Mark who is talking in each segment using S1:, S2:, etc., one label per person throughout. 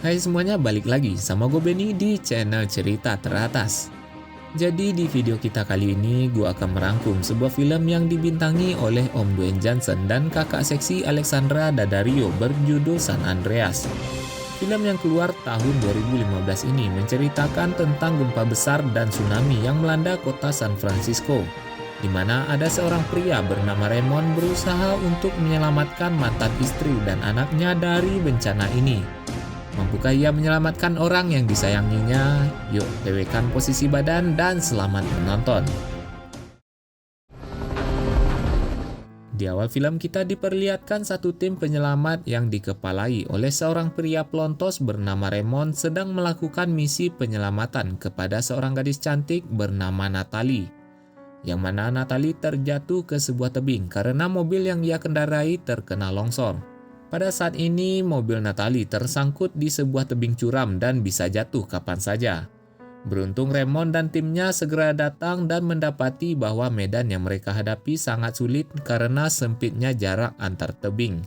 S1: Hai semuanya, balik lagi sama gue Benny di channel Cerita Teratas. Jadi di video kita kali ini gue akan merangkum sebuah film yang dibintangi oleh Om Dwayne Johnson dan kakak seksi Alexandra Daddario berjudul San Andreas. Film yang keluar tahun 2015 ini menceritakan tentang gempa besar dan tsunami yang melanda kota San Francisco, di mana ada seorang pria bernama Raymond berusaha untuk menyelamatkan mantan istri dan anaknya dari bencana ini. Mampukah ia menyelamatkan orang yang disayanginya? Yuk, lewekan posisi badan dan selamat menonton. Di awal film kita diperlihatkan satu tim penyelamat yang dikepalai oleh seorang pria pelontos bernama Raymond sedang melakukan misi penyelamatan kepada seorang gadis cantik bernama Natalie. Yang mana Natalie terjatuh ke sebuah tebing karena mobil yang ia kendarai terkena longsor. Pada saat ini, mobil Natalie tersangkut di sebuah tebing curam dan bisa jatuh kapan saja. Beruntung Raymond dan timnya segera datang dan mendapati bahwa medan yang mereka hadapi sangat sulit karena sempitnya jarak antar tebing.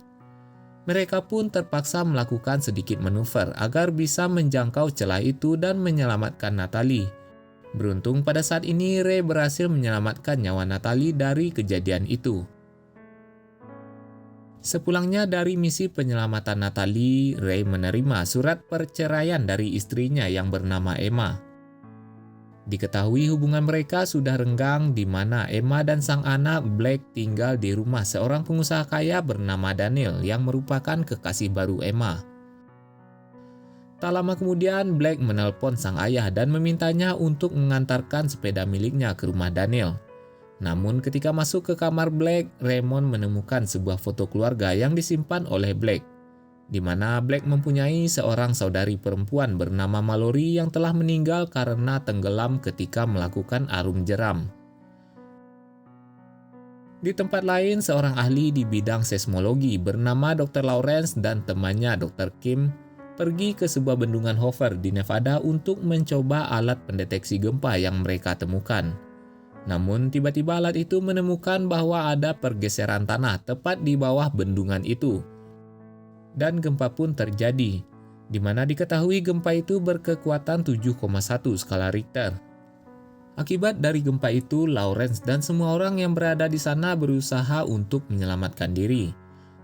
S1: Mereka pun terpaksa melakukan sedikit manuver agar bisa menjangkau celah itu dan menyelamatkan Natalie. Beruntung pada saat ini Ray berhasil menyelamatkan nyawa Natalie dari kejadian itu. Sepulangnya dari misi penyelamatan Natalie, Ray menerima surat perceraian dari istrinya yang bernama Emma. Diketahui hubungan mereka sudah renggang di mana Emma dan sang anak Blake tinggal di rumah seorang pengusaha kaya bernama Daniel yang merupakan kekasih baru Emma. Tak lama kemudian, Blake menelpon sang ayah dan memintanya untuk mengantarkan sepeda miliknya ke rumah Daniel. Namun ketika masuk ke kamar Blake, Raymond menemukan sebuah foto keluarga yang disimpan oleh Blake, di mana Blake mempunyai seorang saudari perempuan bernama Mallory yang telah meninggal karena tenggelam ketika melakukan arum jeram. Di tempat lain, seorang ahli di bidang seismologi bernama Dr. Lawrence dan temannya Dr. Kim pergi ke sebuah bendungan Hoover di Nevada untuk mencoba alat pendeteksi gempa yang mereka temukan. Namun tiba-tiba alat itu menemukan bahwa ada pergeseran tanah tepat di bawah bendungan itu. Dan gempa pun terjadi, di mana diketahui gempa itu berkekuatan 7,1 skala Richter. Akibat dari gempa itu, Lawrence dan semua orang yang berada di sana berusaha untuk menyelamatkan diri.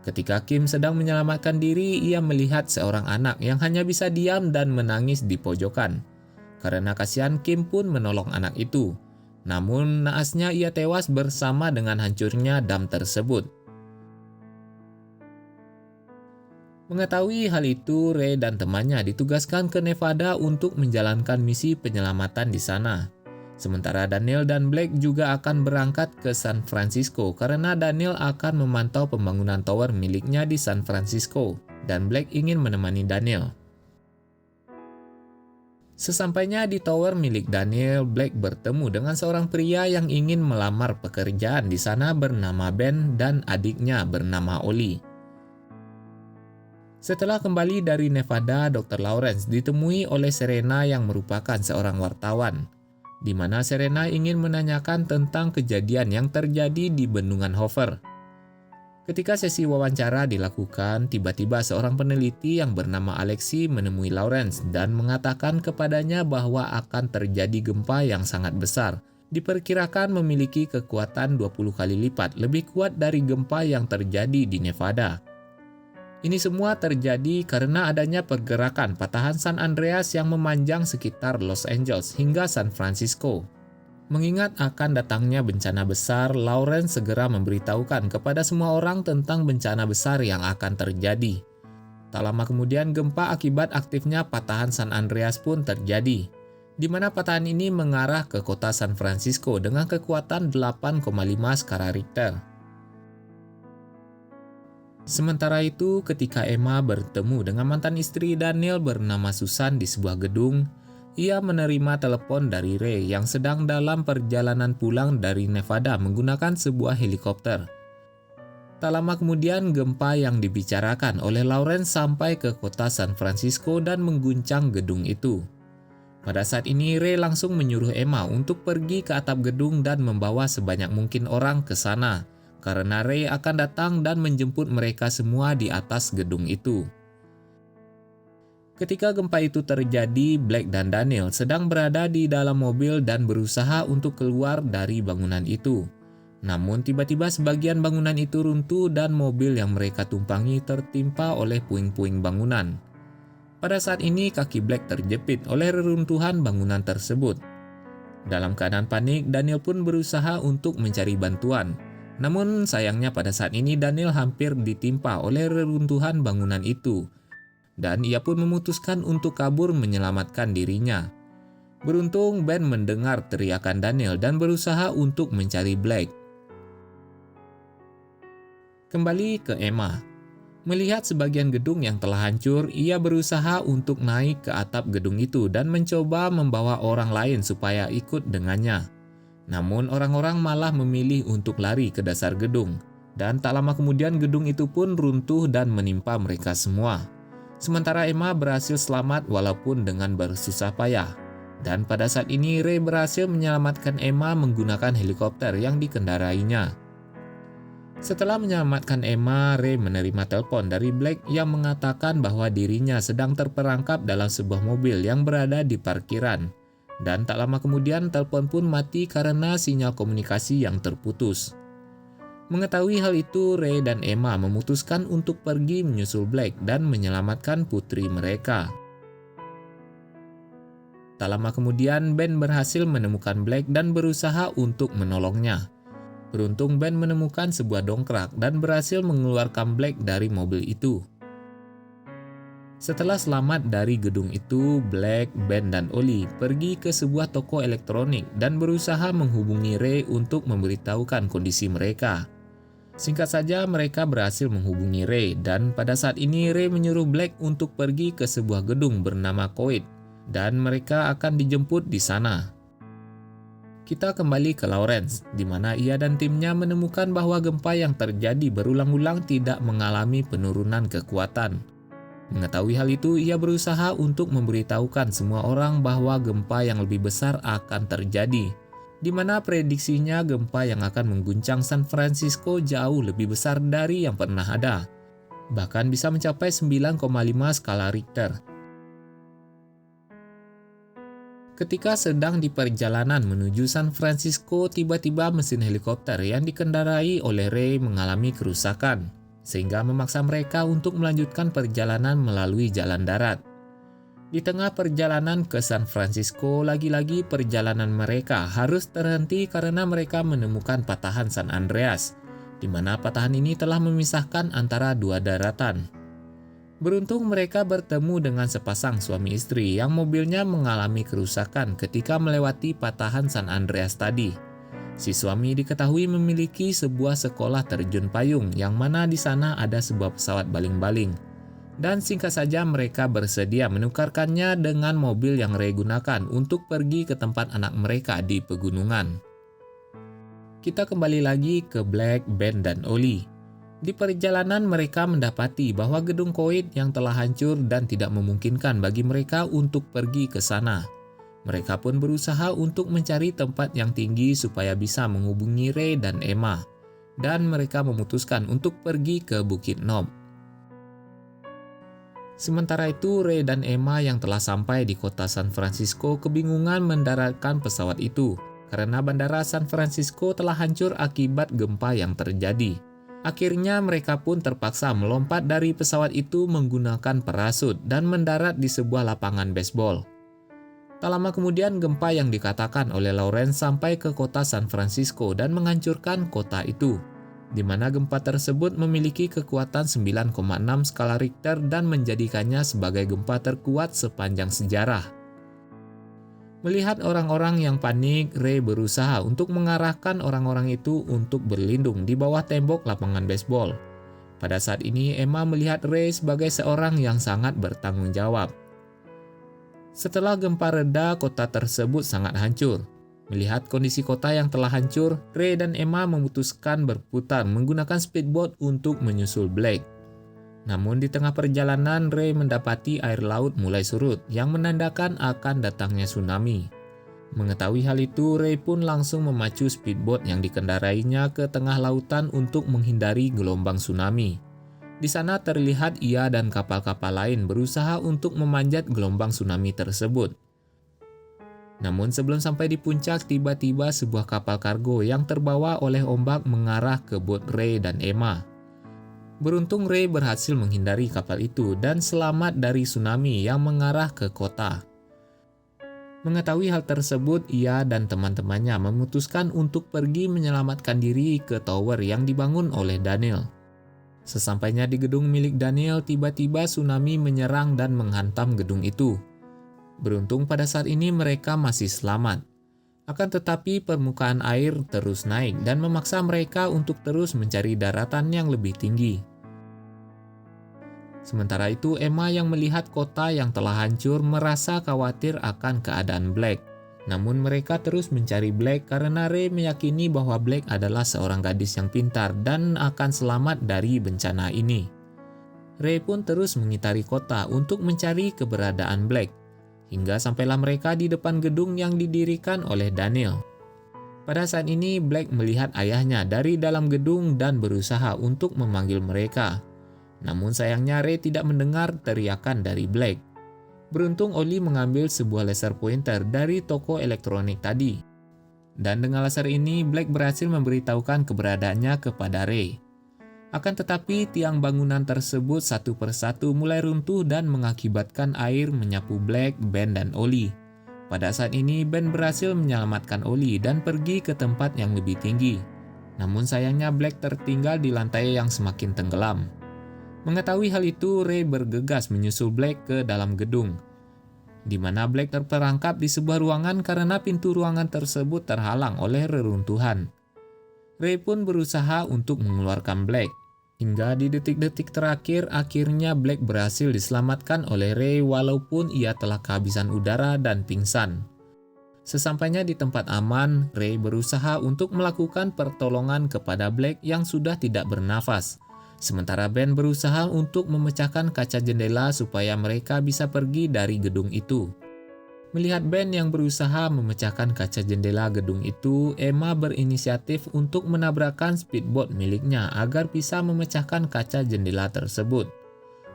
S1: Ketika Kim sedang menyelamatkan diri, ia melihat seorang anak yang hanya bisa diam dan menangis di pojokan. Karena kasihan, Kim pun menolong anak itu. Namun naasnya ia tewas bersama dengan hancurnya dam tersebut. Mengetahui hal itu, Ray dan temannya ditugaskan ke Nevada untuk menjalankan misi penyelamatan di sana. Sementara Daniel dan Blake juga akan berangkat ke San Francisco karena Daniel akan memantau pembangunan tower miliknya di San Francisco dan Blake ingin menemani Daniel. Sesampainya di tower milik Daniel, Blake bertemu dengan seorang pria yang ingin melamar pekerjaan di sana bernama Ben dan adiknya bernama Ollie. Setelah kembali dari Nevada, Dr. Lawrence ditemui oleh Serena yang merupakan seorang wartawan, di mana Serena ingin menanyakan tentang kejadian yang terjadi di bendungan Hoover. Ketika sesi wawancara dilakukan, tiba-tiba seorang peneliti yang bernama Alexi menemui Lawrence dan mengatakan kepadanya bahwa akan terjadi gempa yang sangat besar. Diperkirakan memiliki kekuatan 20 kali lipat lebih kuat dari gempa yang terjadi di Nevada. Ini semua terjadi karena adanya pergerakan patahan San Andreas yang memanjang sekitar Los Angeles hingga San Francisco. Mengingat akan datangnya bencana besar, Lawrence segera memberitahukan kepada semua orang tentang bencana besar yang akan terjadi. Tak lama kemudian gempa akibat aktifnya patahan San Andreas pun terjadi, di mana patahan ini mengarah ke kota San Francisco dengan kekuatan 8,5 skala Richter. Sementara itu, ketika Emma bertemu dengan mantan istri Daniel bernama Susan di sebuah gedung, ia menerima telepon dari Ray yang sedang dalam perjalanan pulang dari Nevada menggunakan sebuah helikopter. Tak lama kemudian gempa yang dibicarakan oleh Lawrence sampai ke kota San Francisco dan mengguncang gedung itu. Pada saat ini Ray langsung menyuruh Emma untuk pergi ke atap gedung dan membawa sebanyak mungkin orang ke sana, karena Ray akan datang dan menjemput mereka semua di atas gedung itu. Ketika gempa itu terjadi, Blake dan Daniel sedang berada di dalam mobil dan berusaha untuk keluar dari bangunan itu. Namun tiba-tiba sebagian bangunan itu runtuh dan mobil yang mereka tumpangi tertimpa oleh puing-puing bangunan. Pada saat ini kaki Blake terjepit oleh reruntuhan bangunan tersebut. Dalam keadaan panik, Daniel pun berusaha untuk mencari bantuan. Namun sayangnya pada saat ini Daniel hampir ditimpa oleh reruntuhan bangunan itu. Dan ia pun memutuskan untuk kabur menyelamatkan dirinya. Beruntung Ben mendengar teriakan Daniel dan berusaha untuk mencari Blake. Kembali ke Emma. Melihat sebagian gedung yang telah hancur, ia berusaha untuk naik ke atap gedung itu dan mencoba membawa orang lain supaya ikut dengannya. Namun orang-orang malah memilih untuk lari ke dasar gedung. Dan tak lama kemudian gedung itu pun runtuh dan menimpa mereka semua. Sementara Emma berhasil selamat walaupun dengan bersusah payah. Dan pada saat ini Ray berhasil menyelamatkan Emma menggunakan helikopter yang dikendarainya. Setelah menyelamatkan Emma, Ray menerima telepon dari Blake yang mengatakan bahwa dirinya sedang terperangkap dalam sebuah mobil yang berada di parkiran. Dan tak lama kemudian telepon pun mati karena sinyal komunikasi yang terputus. Mengetahui hal itu, Ray dan Emma memutuskan untuk pergi menyusul Blake dan menyelamatkan putri mereka. Tak lama kemudian, Ben berhasil menemukan Blake dan berusaha untuk menolongnya. Beruntung Ben menemukan sebuah dongkrak dan berhasil mengeluarkan Blake dari mobil itu. Setelah selamat dari gedung itu, Blake, Ben, dan Ollie pergi ke sebuah toko elektronik dan berusaha menghubungi Ray untuk memberitahukan kondisi mereka. Singkat saja, mereka berhasil menghubungi Ray dan pada saat ini Ray menyuruh Blake untuk pergi ke sebuah gedung bernama Coit dan mereka akan dijemput di sana. Kita kembali ke Lawrence, di mana ia dan timnya menemukan bahwa gempa yang terjadi berulang-ulang tidak mengalami penurunan kekuatan. Mengetahui hal itu, ia berusaha untuk memberitahukan semua orang bahwa gempa yang lebih besar akan terjadi, di mana prediksinya gempa yang akan mengguncang San Francisco jauh lebih besar dari yang pernah ada, bahkan bisa mencapai 9,5 skala Richter. Ketika sedang di perjalanan menuju San Francisco, tiba-tiba mesin helikopter yang dikendarai oleh Ray mengalami kerusakan, sehingga memaksa mereka untuk melanjutkan perjalanan melalui jalan darat. Di tengah perjalanan ke San Francisco, lagi-lagi perjalanan mereka harus terhenti karena mereka menemukan patahan San Andreas, di mana patahan ini telah memisahkan antara dua daratan. Beruntung mereka bertemu dengan sepasang suami istri yang mobilnya mengalami kerusakan ketika melewati patahan San Andreas tadi. Si suami diketahui memiliki sebuah sekolah terjun payung yang mana di sana ada sebuah pesawat baling-baling. Dan singkat saja mereka bersedia menukarkannya dengan mobil yang Ray gunakan untuk pergi ke tempat anak mereka di pegunungan. Kita kembali lagi ke Blake, Ben, dan Ollie. Di perjalanan mereka mendapati bahwa gedung Coit yang telah hancur dan tidak memungkinkan bagi mereka untuk pergi ke sana. Mereka pun berusaha untuk mencari tempat yang tinggi supaya bisa menghubungi Ray dan Emma. Dan mereka memutuskan untuk pergi ke Bukit Knob. Sementara itu, Ray dan Emma yang telah sampai di kota San Francisco kebingungan mendaratkan pesawat itu karena bandara San Francisco telah hancur akibat gempa yang terjadi. Akhirnya mereka pun terpaksa melompat dari pesawat itu menggunakan parasut dan mendarat di sebuah lapangan baseball. Tak lama kemudian gempa yang dikatakan oleh Lawrence sampai ke kota San Francisco dan menghancurkan kota itu, di mana gempa tersebut memiliki kekuatan 9,6 skala Richter dan menjadikannya sebagai gempa terkuat sepanjang sejarah. Melihat orang-orang yang panik, Ray berusaha untuk mengarahkan orang-orang itu untuk berlindung di bawah tembok lapangan baseball. Pada saat ini, Emma melihat Ray sebagai seorang yang sangat bertanggung jawab. Setelah gempa reda, kota tersebut sangat hancur. Melihat kondisi kota yang telah hancur, Ray dan Emma memutuskan berputar menggunakan speedboat untuk menyusul Blake. Namun di tengah perjalanan, Ray mendapati air laut mulai surut yang menandakan akan datangnya tsunami. Mengetahui hal itu, Ray pun langsung memacu speedboat yang dikendarainya ke tengah lautan untuk menghindari gelombang tsunami. Di sana terlihat ia dan kapal-kapal lain berusaha untuk memanjat gelombang tsunami tersebut. Namun sebelum sampai di puncak, tiba-tiba sebuah kapal kargo yang terbawa oleh ombak mengarah ke bot Ray dan Emma. Beruntung Ray berhasil menghindari kapal itu dan selamat dari tsunami yang mengarah ke kota. Mengetahui hal tersebut, ia dan teman-temannya memutuskan untuk pergi menyelamatkan diri ke tower yang dibangun oleh Daniel. Sesampainya di gedung milik Daniel, tiba-tiba tsunami menyerang dan menghantam gedung itu. Beruntung pada saat ini mereka masih selamat. Akan tetapi permukaan air terus naik dan memaksa mereka untuk terus mencari daratan yang lebih tinggi. Sementara itu, Emma yang melihat kota yang telah hancur merasa khawatir akan keadaan Black. Namun mereka terus mencari Black karena Ray meyakini bahwa Black adalah seorang gadis yang pintar dan akan selamat dari bencana ini. Ray pun terus mengitari kota untuk mencari keberadaan Black, hingga sampailah mereka di depan gedung yang didirikan oleh Daniel. Pada saat ini, Black melihat ayahnya dari dalam gedung dan berusaha untuk memanggil mereka. Namun sayangnya Ray tidak mendengar teriakan dari Black. Beruntung Oli mengambil sebuah laser pointer dari toko elektronik tadi. Dan dengan laser ini, Black berhasil memberitahukan keberadaannya kepada Ray. Akan tetapi tiang bangunan tersebut satu persatu mulai runtuh dan mengakibatkan air menyapu Black, Ben, dan Oli. Pada saat ini, Ben berhasil menyelamatkan Oli dan pergi ke tempat yang lebih tinggi. Namun sayangnya Black tertinggal di lantai yang semakin tenggelam. Mengetahui hal itu, Ray bergegas menyusul Black ke dalam gedung, di mana Black terperangkap di sebuah ruangan karena pintu ruangan tersebut terhalang oleh reruntuhan. Ray pun berusaha untuk mengeluarkan Black. Hingga di detik-detik terakhir, akhirnya Black berhasil diselamatkan oleh Ray walaupun ia telah kehabisan udara dan pingsan. Sesampainya di tempat aman, Ray berusaha untuk melakukan pertolongan kepada Black yang sudah tidak bernafas. Sementara Ben berusaha untuk memecahkan kaca jendela supaya mereka bisa pergi dari gedung itu. Melihat Ben yang berusaha memecahkan kaca jendela gedung itu, Emma berinisiatif untuk menabrakkan speedboat miliknya agar bisa memecahkan kaca jendela tersebut.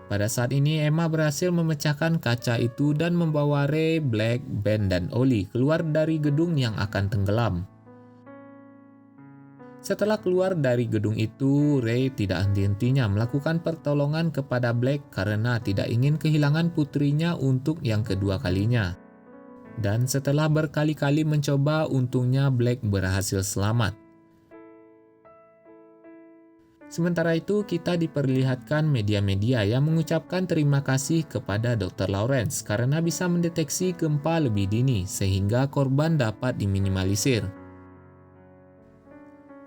S1: Pada saat ini Emma berhasil memecahkan kaca itu dan membawa Ray, Black, Ben, dan Oli keluar dari gedung yang akan tenggelam. Setelah keluar dari gedung itu, Ray tidak henti-hentinya melakukan pertolongan kepada Black karena tidak ingin kehilangan putrinya untuk yang kedua kalinya. Dan setelah berkali-kali mencoba, untungnya Black berhasil selamat. Sementara itu, kita diperlihatkan media-media yang mengucapkan terima kasih kepada Dr. Lawrence karena bisa mendeteksi gempa lebih dini sehingga korban dapat diminimalisir.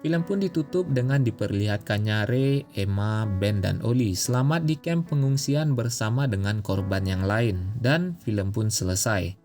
S1: Film pun ditutup dengan diperlihatkannya Ray, Emma, Ben, dan Oli selamat di kamp pengungsian bersama dengan korban yang lain, dan film pun selesai.